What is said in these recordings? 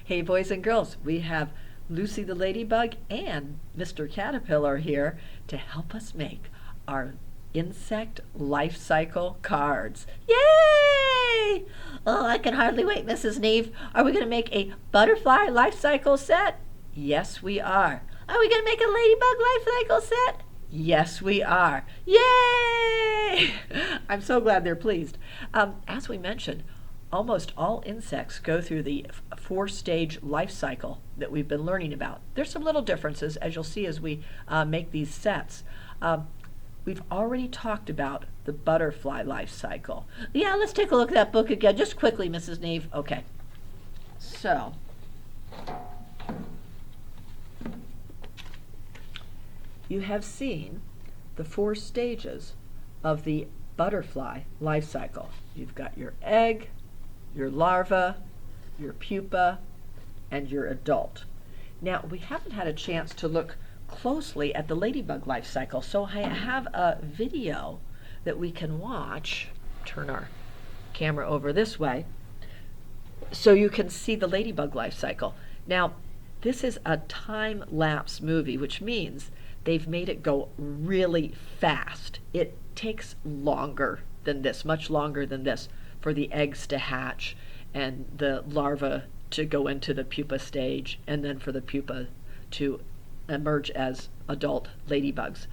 Hey, boys and girls, we have Lucy the Ladybug and Mr. Caterpillar here to help us make our insect life cycle cards. Yay! Oh, I can hardly wait, Mrs. Neve. Are we going to make a butterfly life cycle set? Yes, we are. Are we going to make a ladybug life cycle set? Yes, we are. Yay! I'm so glad they're pleased. As we mentioned, almost all insects go through the four-stage life cycle that we've been learning about. There's some little differences, as you'll see as we make these sets. We've already talked about the butterfly life cycle. Yeah, let's take a look at that book again, just quickly, Mrs. Neve. Okay. So, you have seen the four stages of the butterfly life cycle. You've got your egg, your larva, your pupa, and your adult. Now, we haven't had a chance to look closely at the ladybug life cycle, so I have a video that we can watch. Turn our camera over this way so you can see the ladybug life cycle. Now, this is a time-lapse movie, which means they've made it go really fast. It takes longer than this, much longer than this, for the eggs to hatch and the larva to go into the pupa stage, and then for the pupa to emerge as adult ladybugs.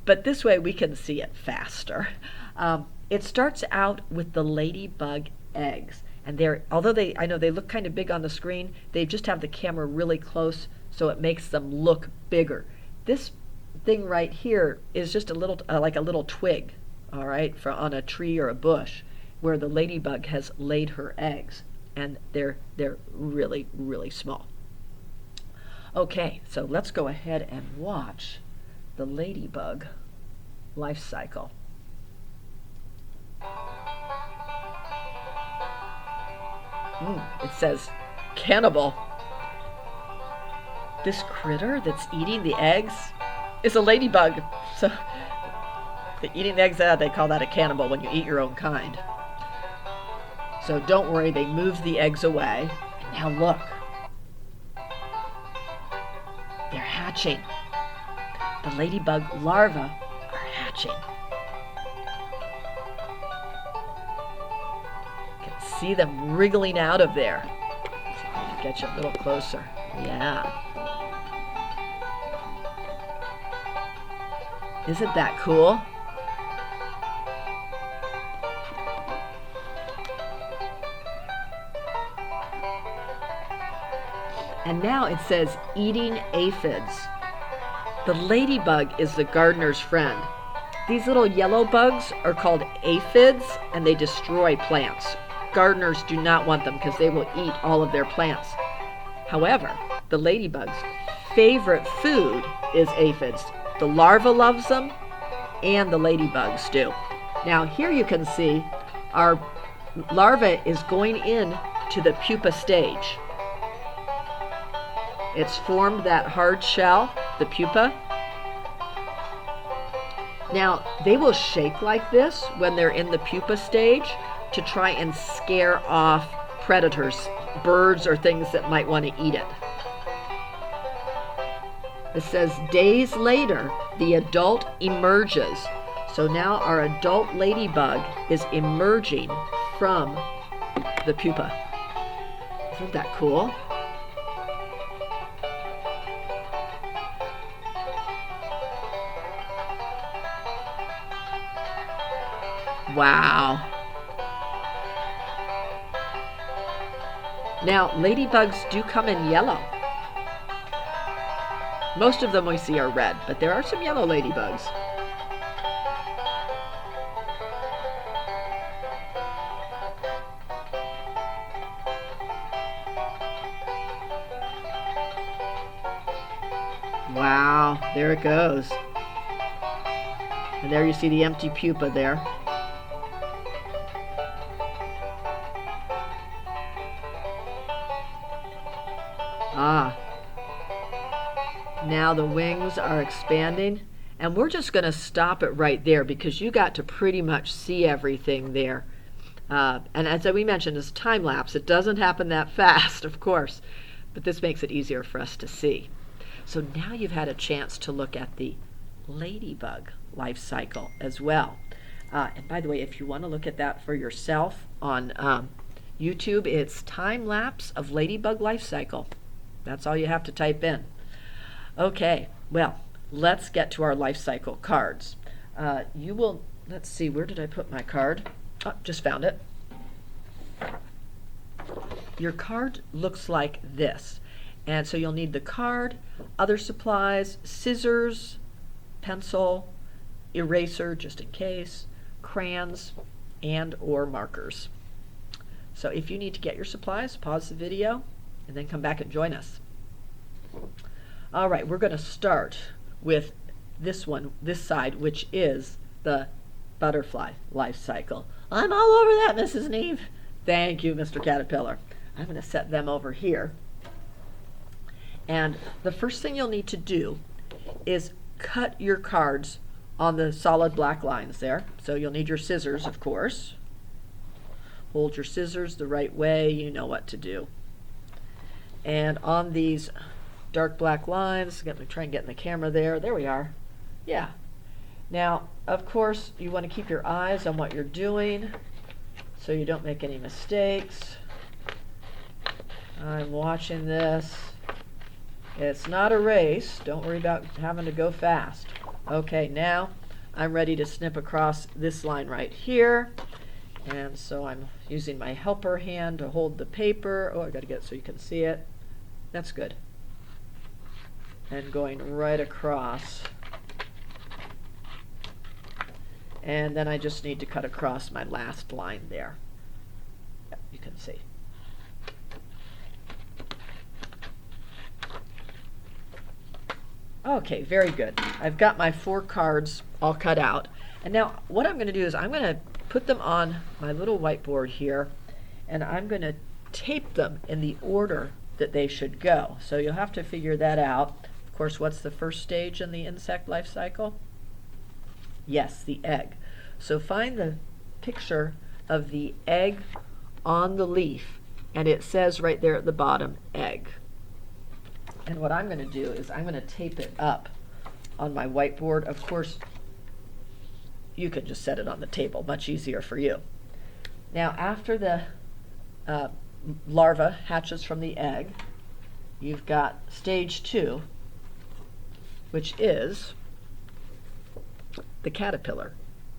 But this way we can see it faster. It starts out with the ladybug eggs, and although I know they look kind of big on the screen, they just have the camera really close, so it makes them look bigger. This thing right here is just a little, like a little twig, all right, on a tree or a bush, where the ladybug has laid her eggs, and they're really, really small. Okay, so let's go ahead and watch the ladybug life cycle. It says cannibal. This critter that's eating the eggs is a ladybug. So eating the eggs, they call that a cannibal when you eat your own kind. So don't worry, they moved the eggs away. And now look. They're hatching. The ladybug larvae are hatching. You can see them wriggling out of there. Let's see if I can get you a little closer. Yeah. Isn't that cool? And now it says eating aphids. The ladybug is the gardener's friend. These little yellow bugs are called aphids, and they destroy plants. Gardeners do not want them because they will eat all of their plants. However, the ladybug's favorite food is aphids. The larva loves them, and the ladybugs do. Now here you can see our larva is going in to the pupa stage. It's formed that hard shell, the pupa. Now, they will shake like this when they're in the pupa stage to try and scare off predators, birds or things that might want to eat it. It says days later, the adult emerges. So now our adult ladybug is emerging from the pupa. Isn't that cool? Wow. Now, ladybugs do come in yellow. Most of them we see are red, but there are some yellow ladybugs. Wow, there it goes. And there you see the empty pupa there. Now the wings are expanding, and we're just going to stop it right there because you got to pretty much see everything there. And as we mentioned, it's time lapse. It doesn't happen that fast, of course, but this makes it easier for us to see. So now you've had a chance to look at the ladybug life cycle as well. And by the way, if you want to look at that for yourself on YouTube, it's time lapse of ladybug life cycle. That's all you have to type in. Okay, well, let's get to our life cycle cards. Let's see, where did I put my card? Oh, just found it. Your card looks like this. And so you'll need the card, other supplies, scissors, pencil, eraser just in case, crayons, and or markers. So if you need to get your supplies, pause the video and then come back and join us. All right, we're going to start with this one, this side, which is the butterfly life cycle. I'm all over that, Mrs. Neve. Thank you, Mr. Caterpillar. I'm going to set them over here. And the first thing you'll need to do is cut your cards on the solid black lines there. So you'll need your scissors, of course. Hold your scissors the right way, you know what to do. And on these dark black lines, let me try and get in the camera there. There we are. Yeah. Now, of course, you want to keep your eyes on what you're doing so you don't make any mistakes. I'm watching this. It's not a race. Don't worry about having to go fast. Okay, now I'm ready to snip across this line right here. And so I'm using my helper hand to hold the paper. Oh, I got to get it so you can see it. That's good. And going right across. And then I just need to cut across my last line there. Yep, you can see. Okay, very good. I've got my 4 cards all cut out. And now what I'm going to do is I'm going to put them on my little whiteboard here, and I'm going to tape them in the order that they should go. So you'll have to figure that out. Of course, what's the first stage in the insect life cycle? Yes, the egg. So find the picture of the egg on the leaf, and it says right there at the bottom, egg. And what I'm going to do is I'm going to tape it up on my whiteboard. Of course, you can just set it on the table, much easier for you. Now, after the larva hatches from the egg, you've got stage 2, which is the caterpillar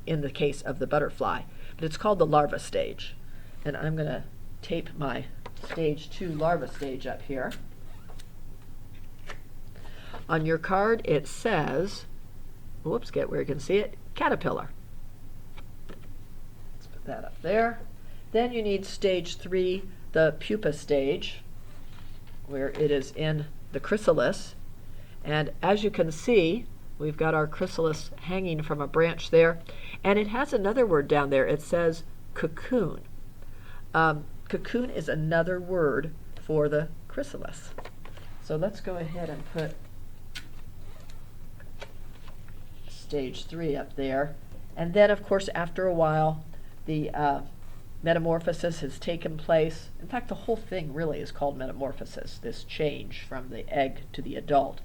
in the case of the butterfly, but it's called the larva stage. And I'm going to tape my stage 2 larva stage up here. On your card it says, whoops, get where you can see it, caterpillar. Let's put that up there. Then you need stage 3, the pupa stage, where it is in the chrysalis. And as you can see, we've got our chrysalis hanging from a branch there. And it has another word down there. It says cocoon. Cocoon is another word for the chrysalis. So let's go ahead and put stage 3 up there. And then, of course, after a while, the metamorphosis has taken place. In fact, the whole thing really is called metamorphosis, this change from the egg to the adult.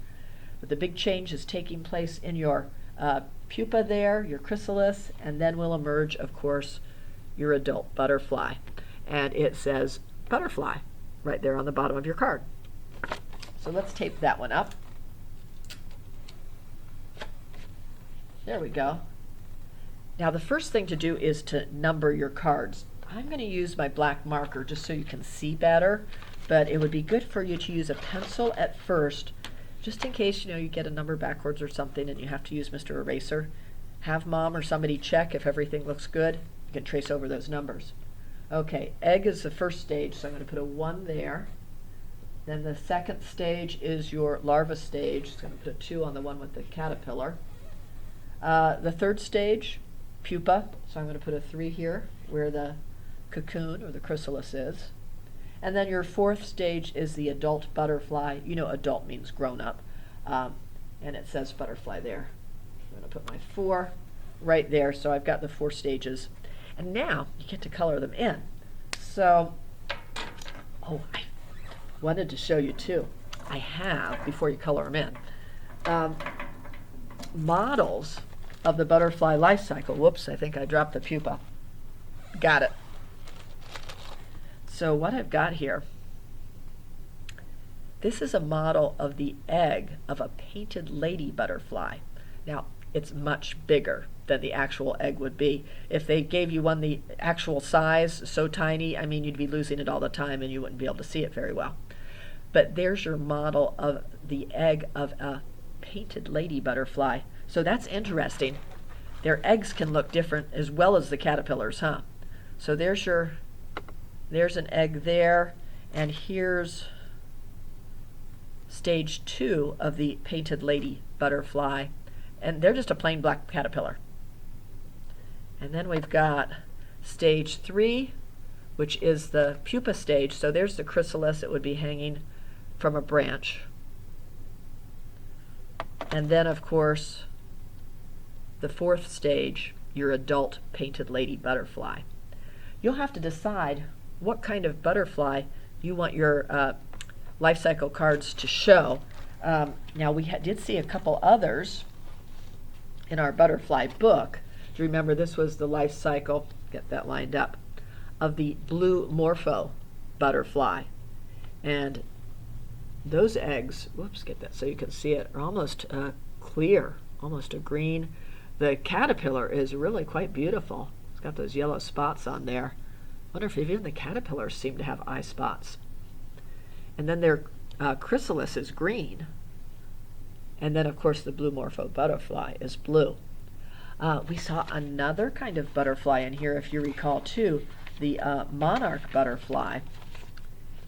But the big change is taking place in your pupa there, your chrysalis, and then will emerge, of course, your adult butterfly. And it says butterfly right there on the bottom of your card. So let's tape that one up. There we go. Now the first thing to do is to number your cards. I'm going to use my black marker just so you can see better, but it would be good for you to use a pencil at first, just in case you get a number backwards or something and you have to use Mr. Eraser. Have Mom or somebody check if everything looks good. You can trace over those numbers. Okay, egg is the first stage, so I'm going to put a 1 there. Then the second stage is your larva stage. So I'm going to put a 2 on the one with the caterpillar. The third stage, pupa, so I'm going to put a 3 here where the cocoon or the chrysalis is. And then your fourth stage is the adult butterfly. You know adult means grown up. And it says butterfly there. I'm going to put my 4 right there, so I've got the 4 stages. And now you get to color them in. So, oh, I wanted to show you too. I have, before you color them in, models of the butterfly life cycle. Whoops, I think I dropped the pupa. Got it. So what I've got here, this is a model of the egg of a painted lady butterfly. Now, it's much bigger than the actual egg would be. If they gave you one the actual size, so tiny, I mean, you'd be losing it all the time and you wouldn't be able to see it very well. But there's your model of the egg of a painted lady butterfly. So that's interesting. Their eggs can look different as well as the caterpillars, huh? So there's an egg there, and here's stage 2 of the painted lady butterfly. And they're just a plain black caterpillar. And then we've got stage 3, which is the pupa stage. So there's the chrysalis. It would be hanging from a branch. And then, of course, the 4th stage, your adult painted lady butterfly. You'll have to decide what kind of butterfly you want your life cycle cards to show. Now, we did see a couple others in our butterfly book. Do you remember this was the life cycle, get that lined up, of the blue morpho butterfly. And those eggs, whoops, get that so you can see it, are almost clear, almost a green. The caterpillar is really quite beautiful. It's got those yellow spots on there. Wonder if even the caterpillars seem to have eye spots. And then their chrysalis is green. And then, of course, the blue morpho butterfly is blue. We saw another kind of butterfly in here, if you recall, too, the monarch butterfly.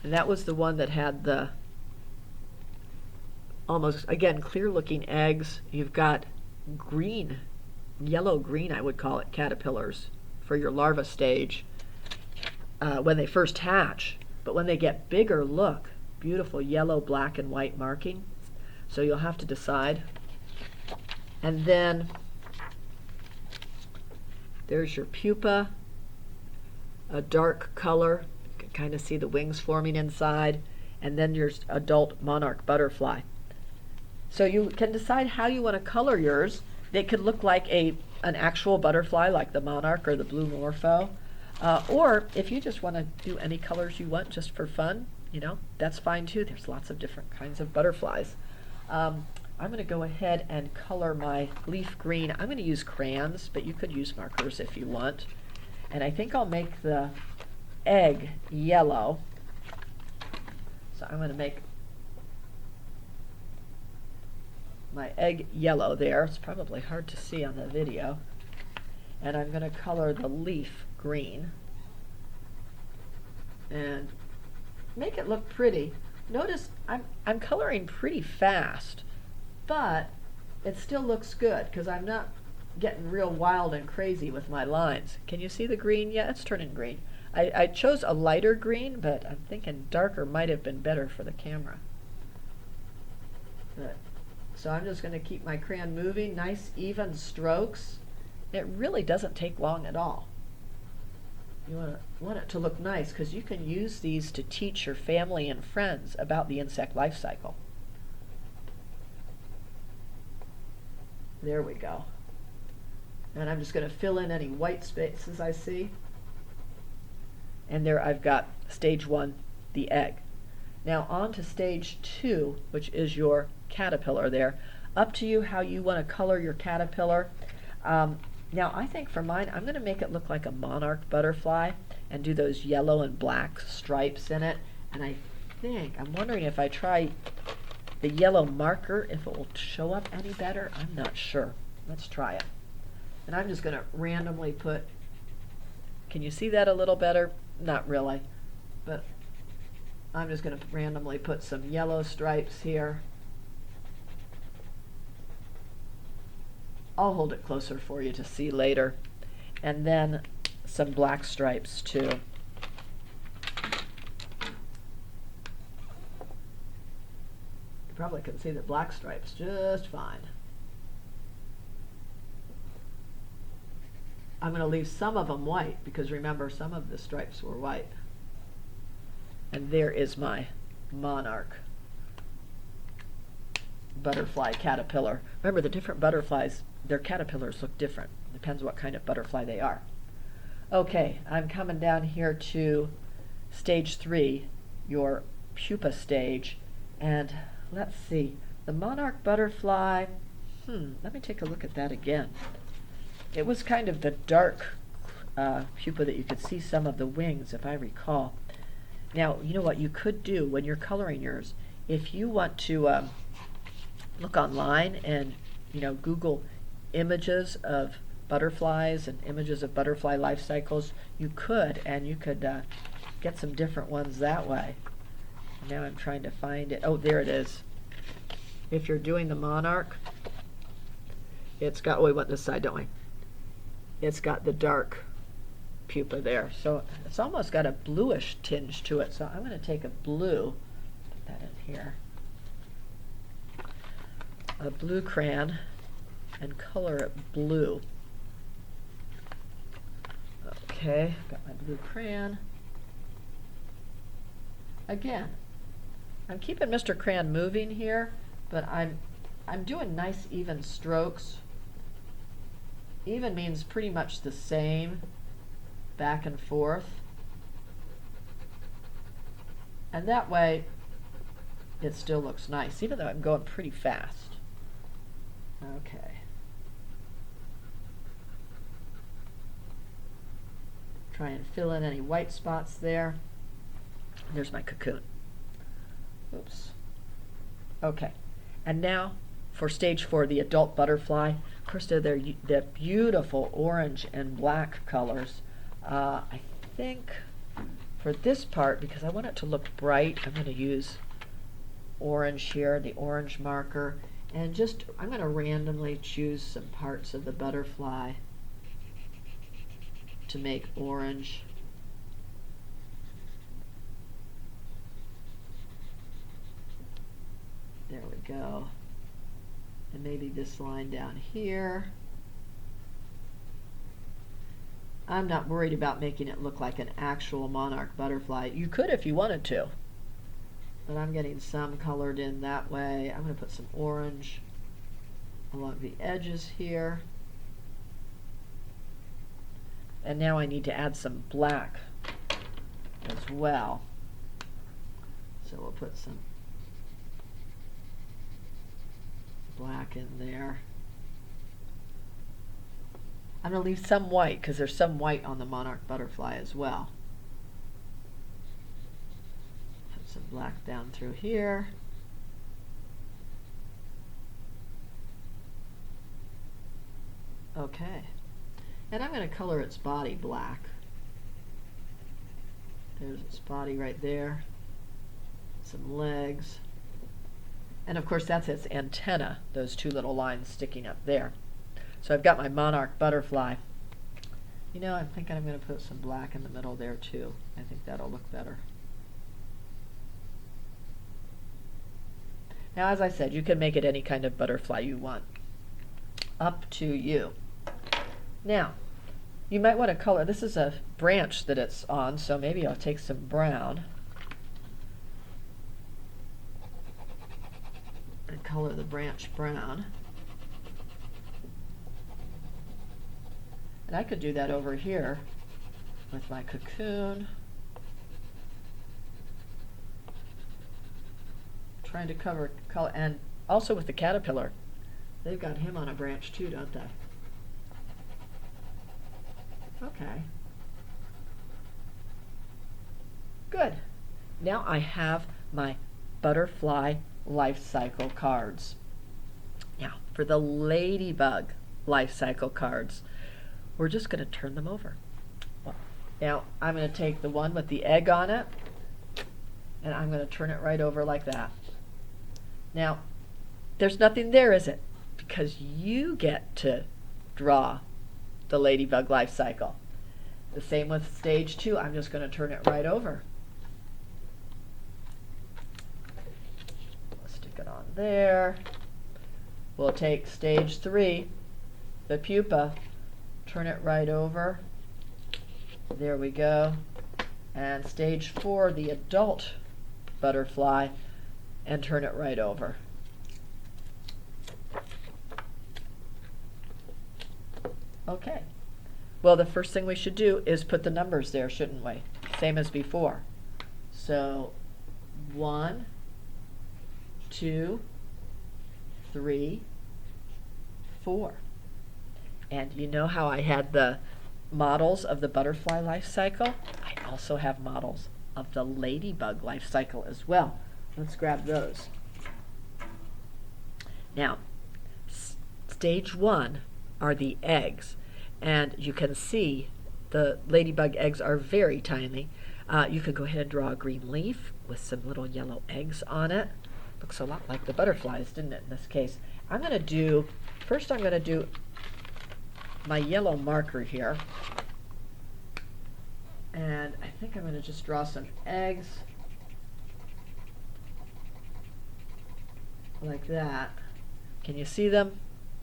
And that was the one that had the almost, again, clear-looking eggs. You've got green, yellow-green, I would call it, caterpillars for your larva stage when they first hatch. But when they get bigger, look, beautiful yellow, black, and white marking. So you'll have to decide. And then there's your pupa, a dark color. You can kind of see the wings forming inside. And then your adult monarch butterfly. So you can decide how you want to color yours. They could look like an actual butterfly, like the monarch or the blue morpho. Or if you just want to do any colors you want just for fun, that's fine too. There's lots of different kinds of butterflies. I'm going to go ahead and color my leaf green. I'm going to use crayons, but you could use markers if you want. And I think I'll make the egg yellow. So I'm going to make my egg yellow there. It's probably hard to see on the video. And I'm going to color the leaf green and make it look pretty. Notice I'm coloring pretty fast, but it still looks good because I'm not getting real wild and crazy with my lines. Can you see the green? Yeah, it's turning green. I chose a lighter green, but I'm thinking darker might have been better for the camera. So I'm just going to keep my crayon moving, nice even strokes. It really doesn't take long at all. You want it to look nice because you can use these to teach your family and friends about the insect life cycle. There we go. And I'm just going to fill in any white spaces I see. And there I've got stage 1, the egg. Now on to stage 2, which is your caterpillar there. Up to you how you want to color your caterpillar. Now I think for mine, I'm going to make it look like a monarch butterfly and do those yellow and black stripes in it. And I'm wondering if I try the yellow marker, if it will show up any better. I'm not sure. Let's try it. And I'm just going to randomly put, can you see that a little better? Not really, but I'm just going to randomly put some yellow stripes here. I'll hold it closer for you to see later. And then some black stripes too. You probably can see the black stripes just fine. I'm going to leave some of them white because remember, some of the stripes were white. And there is my monarch butterfly caterpillar. Remember, the different butterflies, their caterpillars look different. Depends what kind of butterfly they are. Okay, I'm coming down here to stage 3, your pupa stage. And let's see, the monarch butterfly, let me take a look at that again. It was kind of the dark pupa that you could see some of the wings, if I recall. Now, you know what you could do when you're coloring yours, if you want to look online and, Google images of butterflies and images of butterfly life cycles, you could get some different ones that way. Now I'm trying to find it. Oh, there it is. If you're doing the monarch, it's got, we went this side, don't we? It's got the dark pupa there. So it's almost got a bluish tinge to it. So I'm going to take a blue, put that in here, a blue crayon, and color it blue. Okay, got my blue crayon. Again, I'm keeping Mr. Crayon moving here, but I'm doing nice even strokes. Even means pretty much the same, back and forth. And that way, it still looks nice, even though I'm going pretty fast. Okay. Try and fill in any white spots there. There's my cocoon. Oops. Okay. And now for stage 4, the adult butterfly. Of course, they're beautiful orange and black colors. I think for this part, because I want it to look bright, I'm going to use orange here, the orange marker, and I'm going to randomly choose some parts of the butterfly to make orange. There we go. And maybe this line down here. I'm not worried about making it look like an actual monarch butterfly. You could if you wanted to, but I'm getting some colored in that way. I'm going to put some orange along the edges here. And now I need to add some black as well. So we'll put some black in there. I'm going to leave some white because there's some white on the monarch butterfly as well. Put some black down through here. Okay. And I'm going to color its body black. There's its body right there. Some legs. And of course that's its antenna, those two little lines sticking up there. So I've got my monarch butterfly. I'm thinking I'm going to put some black in the middle there too. I think that'll look better. Now, as I said, you can make it any kind of butterfly you want. Up to you. Now, you might want to color, this is a branch that it's on, so maybe I'll take some brown and color the branch brown. And I could do that over here with my cocoon. Trying to cover color, and also with the caterpillar. They've got him on a branch too, don't they? Okay. Good. Now I have my butterfly life cycle cards. Now, for the ladybug life cycle cards, we're just going to turn them over. Now, I'm going to take the one with the egg on it, and I'm going to turn it right over like that. Now, there's nothing there, is it? Because you get to draw the ladybug life cycle. The same with stage 2. I'm just going to turn it right over. Let's stick it on there. We'll take stage 3, the pupa, turn it right over. There we go. And stage 4, the adult butterfly, and turn it right over. Okay. Well, the first thing we should do is put the numbers there, shouldn't we? Same as before. So 1, 2, 3, 4. And you know how I had the models of the butterfly life cycle? I also have models of the ladybug life cycle as well. Let's grab those. Now, stage 1 are the eggs, and you can see the ladybug eggs are very tiny. You could go ahead and draw a green leaf with some little yellow eggs on it. Looks a lot like the butterflies, didn't it, in this case? First I'm going to do my yellow marker here. And I think I'm going to just draw some eggs like that. Can you see them?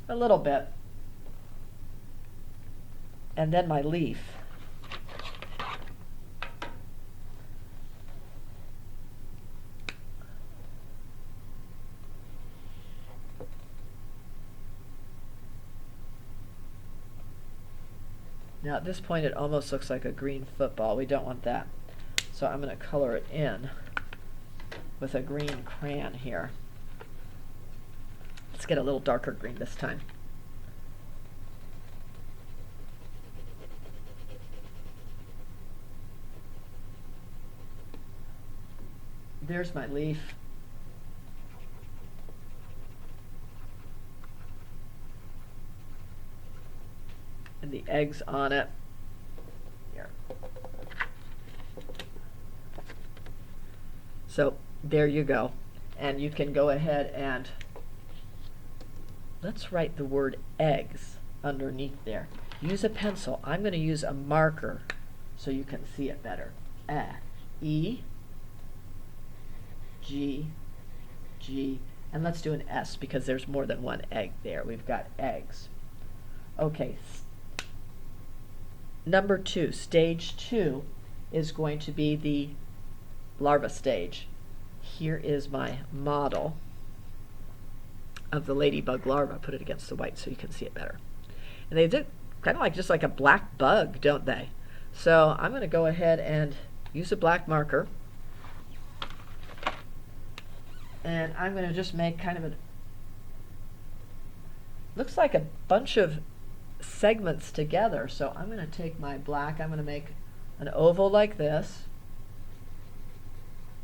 A little bit. And then my leaf. Now at this point it almost looks like a green football. We don't want that. So I'm going to color it in with a green crayon here. Let's get a little darker green this time. There's my leaf. And the eggs on it. Here. So there you go. And you can go ahead and let's write the word eggs underneath there. Use a pencil. I'm going to use a marker so you can see it better. E, G, G, and let's do an S because there's more than one egg there. We've got eggs. Okay. Number 2, stage 2 is going to be the larva stage. Here is my model of the ladybug larva. Put it against the white so you can see it better. And they look kind of like just like a black bug, don't they? So I'm going to go ahead and use a black marker. And I'm going to just make kind of looks like a bunch of segments together. So I'm going to take my black, I'm going to make an oval like this,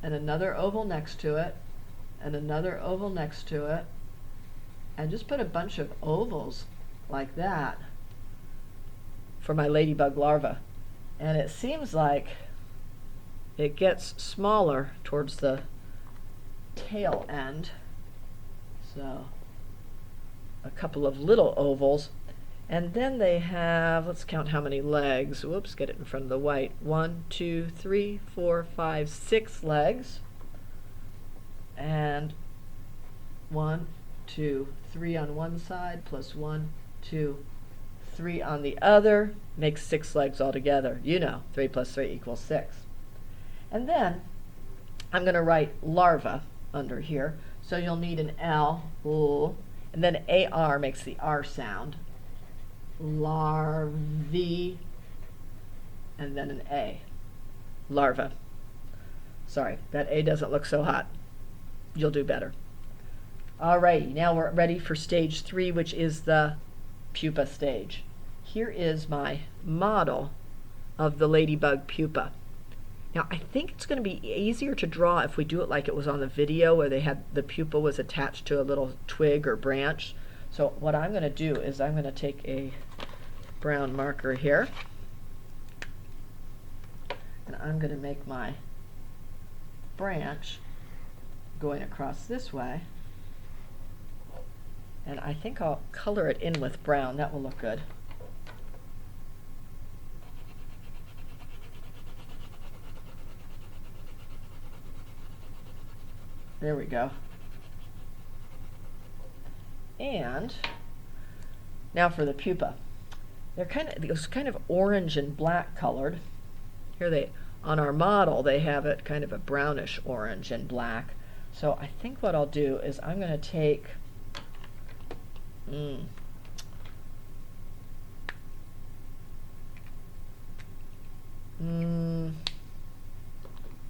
and another oval next to it, and another oval next to it, and just put a bunch of ovals like that for my ladybug larva. And it seems like it gets smaller towards the tail end. So a couple of little ovals. And then they have, let's count how many legs. Whoops, get it in front of the white. 1, 2, 3, 4, 5, 6 legs. And 1, 2, 3 on one side, plus 1, 2, 3 on the other, makes 6 legs altogether. You know, 3 plus 3 equals 6. And then I'm going to write larva under here. So you'll need an L, and then AR makes the R sound. Larvae, and then an A. Larva. Sorry, that A doesn't look so hot. You'll do better. Alrighty, now we're ready for stage 3, which is the pupa stage. Here is my model of the ladybug pupa. Now I think it's going to be easier to draw if we do it like it was on the video where they had the pupa was attached to a little twig or branch. So what I'm going to do is I'm going to take a brown marker here and I'm going to make my branch going across this way, and I think I'll color it in with brown. That will look good. There we go. And now for the pupa. it was kind of orange and black colored. Here on our model, they have it kind of a brownish orange and black. So I think what I'll do is I'm going to take,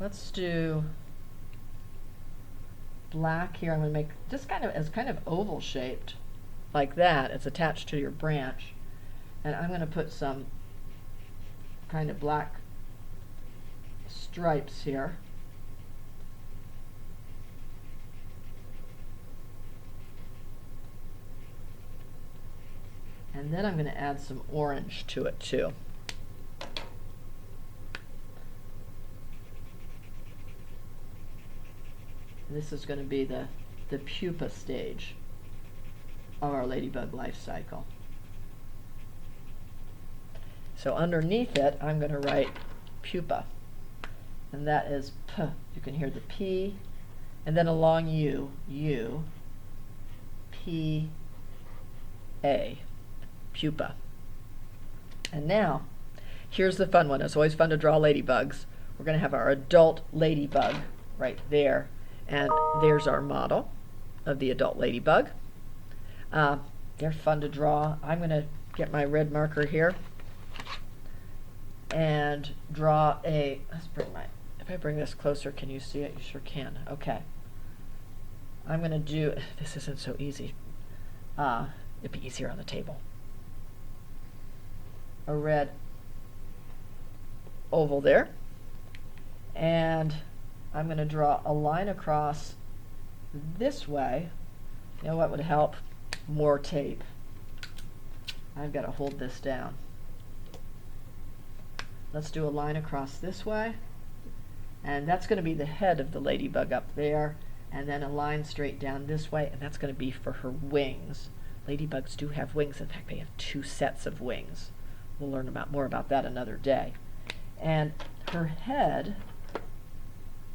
let's do black here. I'm going to make just kind of oval shaped like that. It's attached to your branch. And I'm going to put some kind of black stripes here. And then I'm going to add some orange to it too. This is going to be the pupa stage of our ladybug life cycle. So underneath it, I'm going to write pupa. And that is P. You can hear the P. And then along U, P, A, pupa. And now, here's the fun one. It's always fun to draw ladybugs. We're going to have our adult ladybug right there. And there's our model of the adult ladybug. They're fun to draw. I'm going to get my red marker here and draw if I bring this closer, can you see it? You sure can. Okay. I'm going to do, this isn't so easy. It'd be easier on the table. A red oval there. And I'm going to draw a line across this way. You know what would help? More tape. I've got to hold this down. Let's do a line across this way. And that's going to be the head of the ladybug up there. And then a line straight down this way. And that's going to be for her wings. Ladybugs do have wings. In fact, they have 2 sets of wings. We'll learn more about that another day. And her head,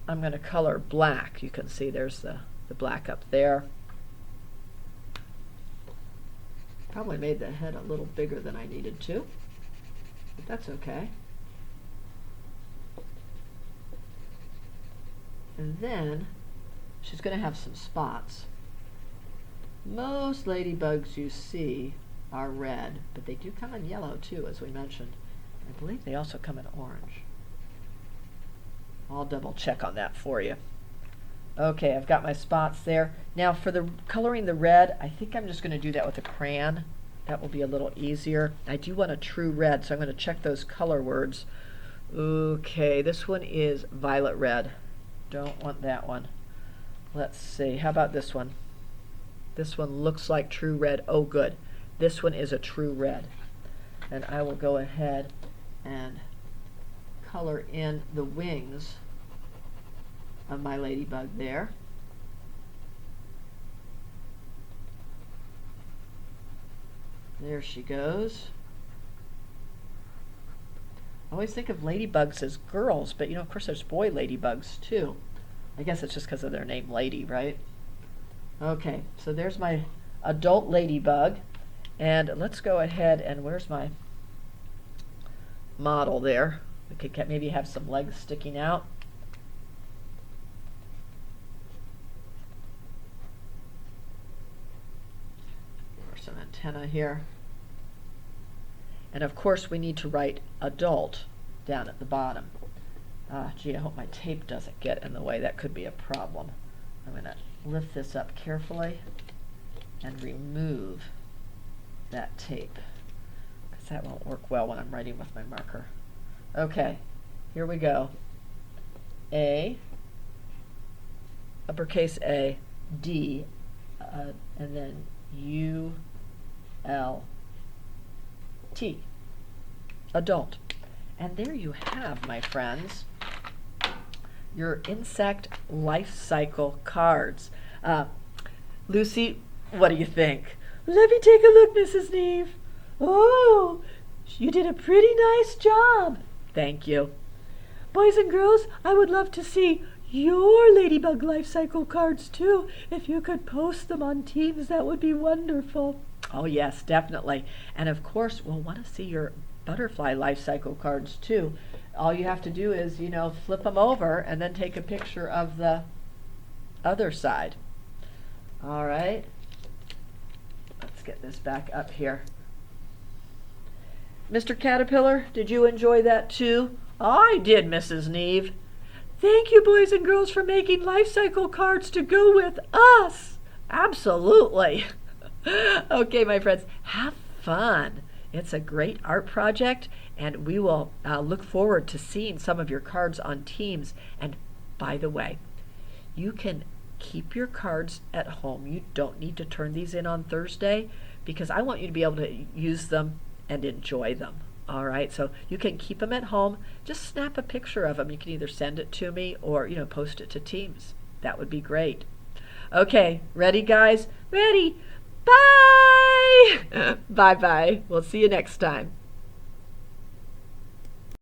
I'm going to color black. You can see there's the black up there. Probably made the head a little bigger than I needed to, but that's okay. And then she's going to have some spots. Most ladybugs you see are red, but they do come in yellow too, as we mentioned. I believe they also come in orange. I'll double check on that for you. Okay, I've got my spots there. Now for the coloring the red, I think I'm just going to do that with a crayon. That will be a little easier. I do want a true red, so I'm going to check those color words. Okay, this one is violet red. Don't want that one. Let's see, how about this one? This one looks like true red. Oh, good. This one is a true red. And I will go ahead and color in the wings of my ladybug there. There she goes. I always think of ladybugs as girls, but of course there's boy ladybugs too. I guess it's just because of their name Lady, right? Okay, so there's my adult ladybug. And let's go ahead and where's my model there? We could maybe have some legs sticking out. Or some antenna here. And of course we need to write adult down at the bottom. Gee, I hope my tape doesn't get in the way. That could be a problem. I'm going to lift this up carefully and remove that tape, because that won't work well when I'm writing with my marker. Okay, here we go. A, uppercase A, D, and then U, L, T, adult. And there you have, my friends, your insect life cycle cards. Lucy, what do you think? Let me take a look, Mrs. Neve. Oh, you did a pretty nice job. Thank you. Boys and girls, I would love to see your Ladybug Life Cycle cards too. If you could post them on Teams, that would be wonderful. Oh yes, definitely. And of course, we'll want to see your butterfly life cycle cards too. All you have to do is, flip them over and then take a picture of the other side. All right. Let's get this back up here. Mr. Caterpillar, did you enjoy that too? I did, Mrs. Neve. Thank you, boys and girls, for making life cycle cards to go with us. Absolutely. Okay, my friends, have fun. It's a great art project, and we will look forward to seeing some of your cards on Teams. And by the way, you can keep your cards at home. You don't need to turn these in on Thursday because I want you to be able to use them and enjoy them. All right, so you can keep them at home. Just snap a picture of them. You can either send it to me or, post it to Teams. That would be great. Okay, ready, guys? Ready. Bye! Bye-bye. We'll see you next time.